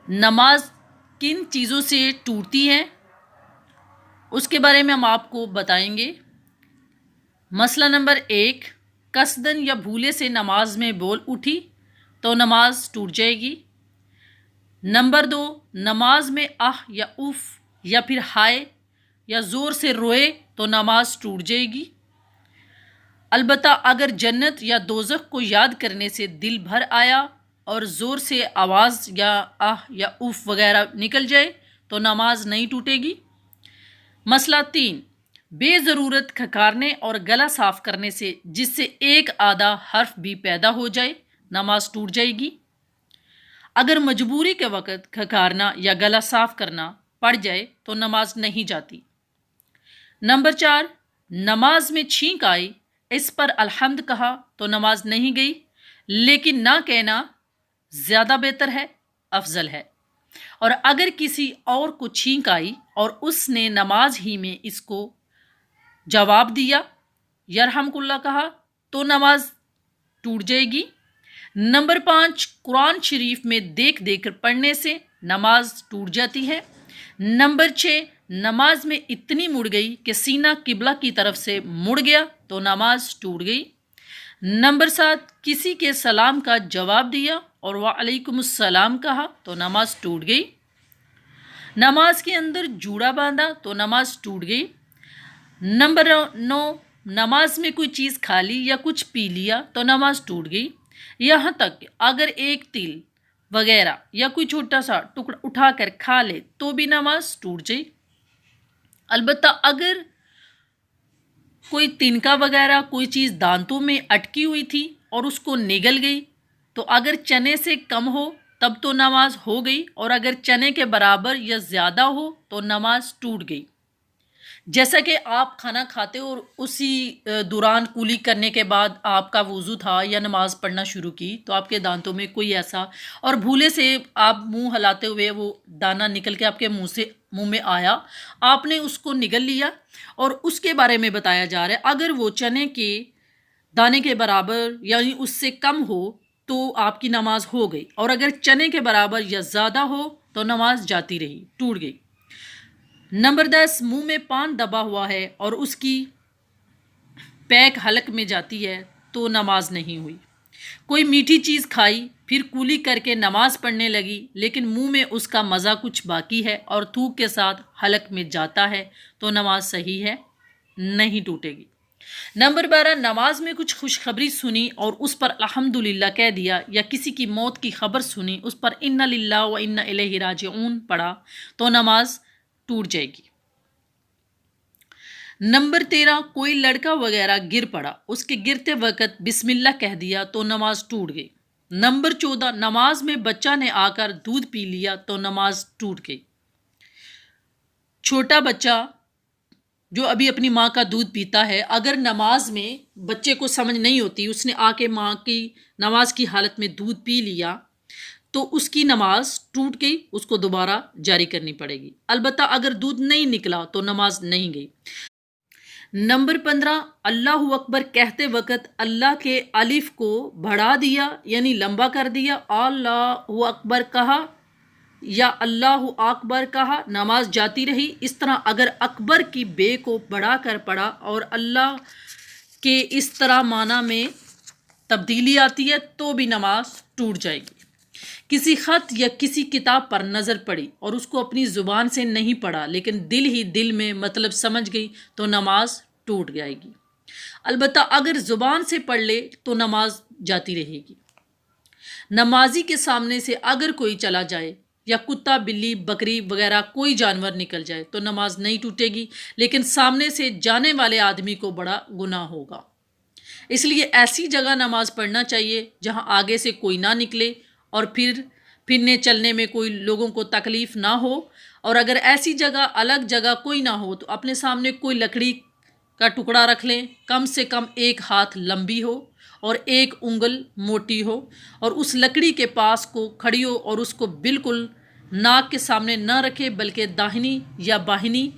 نماز کن چیزوں سے ٹوٹتی ہے اس کے بارے میں ہم آپ کو بتائیں گے۔ مسئلہ نمبر 1، قصدن یا بھولے سے نماز میں بول اٹھی تو نماز ٹوٹ جائے گی۔ نمبر 2، نماز میں آہ یا اف یا پھر ہائے یا زور سے روئے تو نماز ٹوٹ جائے گی۔ البتہ اگر جنت یا دوزخ کو یاد کرنے سے دل بھر آیا اور زور سے آواز یا آہ یا اف وغیرہ نکل جائے تو نماز نہیں ٹوٹے گی۔ مسئلہ 3، بے ضرورت کھکارنے اور گلا صاف کرنے سے جس سے ایک آدھا حرف بھی پیدا ہو جائے نماز ٹوٹ جائے گی۔ اگر مجبوری کے وقت کھکارنا یا گلا صاف کرنا پڑ جائے تو نماز نہیں جاتی۔ نمبر 4، نماز میں چھینک آئی، اس پر الحمد کہا تو نماز نہیں گئی، لیکن نہ کہنا زیادہ بہتر ہے، افضل ہے۔ اور اگر کسی اور کو چھینک آئی اور اس نے نماز ہی میں اس کو جواب دیا یرحمک اللہ کہا تو نماز ٹوٹ جائے گی۔ نمبر 5، قرآن شریف میں دیکھ دیکھ کر پڑھنے سے نماز ٹوٹ جاتی ہے۔ نمبر 6، نماز میں اتنی مڑ گئی کہ سینہ قبلہ کی طرف سے مڑ گیا تو نماز ٹوٹ گئی۔ نمبر 7، کسی کے سلام کا جواب دیا اور وعلیکم السلام کہا تو نماز ٹوٹ گئی۔ نماز کے اندر جوڑا باندھا تو نماز ٹوٹ گئی۔ نمبر 9، نماز میں کوئی چیز کھا لی یا کچھ پی لیا تو نماز ٹوٹ گئی، یہاں تک کہ اگر ایک تل وغیرہ یا کوئی چھوٹا سا ٹکڑا اٹھا کر کھا لے تو بھی نماز ٹوٹ جائے۔ البتہ اگر کوئی تنکا وغیرہ کوئی چیز دانتوں میں اٹکی ہوئی تھی اور اس کو نگل گئی تو اگر چنے سے کم ہو تب تو نماز ہو گئی، اور اگر چنے کے برابر یا زیادہ ہو تو نماز ٹوٹ گئی۔ جیسا کہ آپ کھانا کھاتے اور اسی دوران کولی کرنے کے بعد آپ کا وضو تھا یا نماز پڑھنا شروع کی تو آپ کے دانتوں میں کوئی ایسا اور بھولے سے آپ منہ ہلاتے ہوئے وہ دانہ نکل کے آپ کے منہ میں آیا، آپ نے اس کو نگل لیا، اور اس کے بارے میں بتایا جا رہا ہے اگر وہ چنے کے دانے کے برابر یعنی اس سے کم ہو تو آپ کی نماز ہو گئی، اور اگر چنے کے برابر یا زیادہ ہو تو نماز جاتی رہی، ٹوٹ گئی۔ نمبر 10، منہ میں پان دبا ہوا ہے اور اس کی پیک حلق میں جاتی ہے تو نماز نہیں ہوئی۔ کوئی میٹھی چیز کھائی پھر کولی کر کے نماز پڑھنے لگی لیکن منہ میں اس کا مزہ کچھ باقی ہے اور تھوک کے ساتھ حلق میں جاتا ہے تو نماز صحیح ہے، نہیں ٹوٹے گی۔ نمبر 12، نماز میں کچھ خوشخبری سنی اور اس پر الحمدللہ کہہ دیا، یا کسی کی موت کی خبر سنی اس پر انا للہ و انا الیہ راجعون پڑھا تو نماز ٹوٹ جائے گی۔ نمبر 13، کوئی لڑکا وغیرہ گر پڑا، اس کے گرتے وقت بسم اللہ کہہ دیا تو نماز ٹوٹ گئی۔ نمبر 14، نماز میں بچہ نے آ کر دودھ پی لیا تو نماز ٹوٹ گئی۔ چھوٹا بچہ جو ابھی اپنی ماں کا دودھ پیتا ہے، اگر نماز میں بچے کو سمجھ نہیں ہوتی، اس نے آ کے ماں کی نماز کی حالت میں دودھ پی لیا تو اس کی نماز ٹوٹ گئی، اس کو دوبارہ جاری کرنی پڑے گی۔ البتہ اگر دودھ نہیں نکلا تو نماز نہیں گئی۔ نمبر 15، اللہ اکبر کہتے وقت اللہ کے الف کو بڑھا دیا یعنی لمبا کر دیا، اللہ اکبر کہا یا اللہ اکبر کہا، نماز جاتی رہی۔ اس طرح اگر اکبر کی بے کو بڑھا کر پڑھا اور اللہ کے اس طرح معنی میں تبدیلی آتی ہے تو بھی نماز ٹوٹ جائے گی۔ کسی خط یا کسی کتاب پر نظر پڑی اور اس کو اپنی زبان سے نہیں پڑھا لیکن دل ہی دل میں مطلب سمجھ گئی تو نماز ٹوٹ جائے گی۔ البتہ اگر زبان سے پڑھ لے تو نماز جاتی رہے گی۔ نمازی کے سامنے سے اگر کوئی چلا جائے یا کتا بلی بکری وغیرہ کوئی جانور نکل جائے تو نماز نہیں ٹوٹے گی، لیکن سامنے سے جانے والے آدمی کو بڑا گناہ ہوگا۔ اس لیے ایسی جگہ نماز پڑھنا چاہیے جہاں آگے سے کوئی نہ نکلے اور پھرنے چلنے میں کوئی لوگوں کو تکلیف نہ ہو، اور اگر ایسی جگہ الگ جگہ کوئی نہ ہو تو اپنے سامنے کوئی لکڑی کا ٹکڑا رکھ لیں، کم سے کم 1 ہاتھ لمبی ہو اور 1 انگل موٹی ہو، اور اس لکڑی کے پاس کو کھڑی ہو اور اس کو بالکل ناک کے سامنے نہ رکھے بلکہ داہنی یا باہنی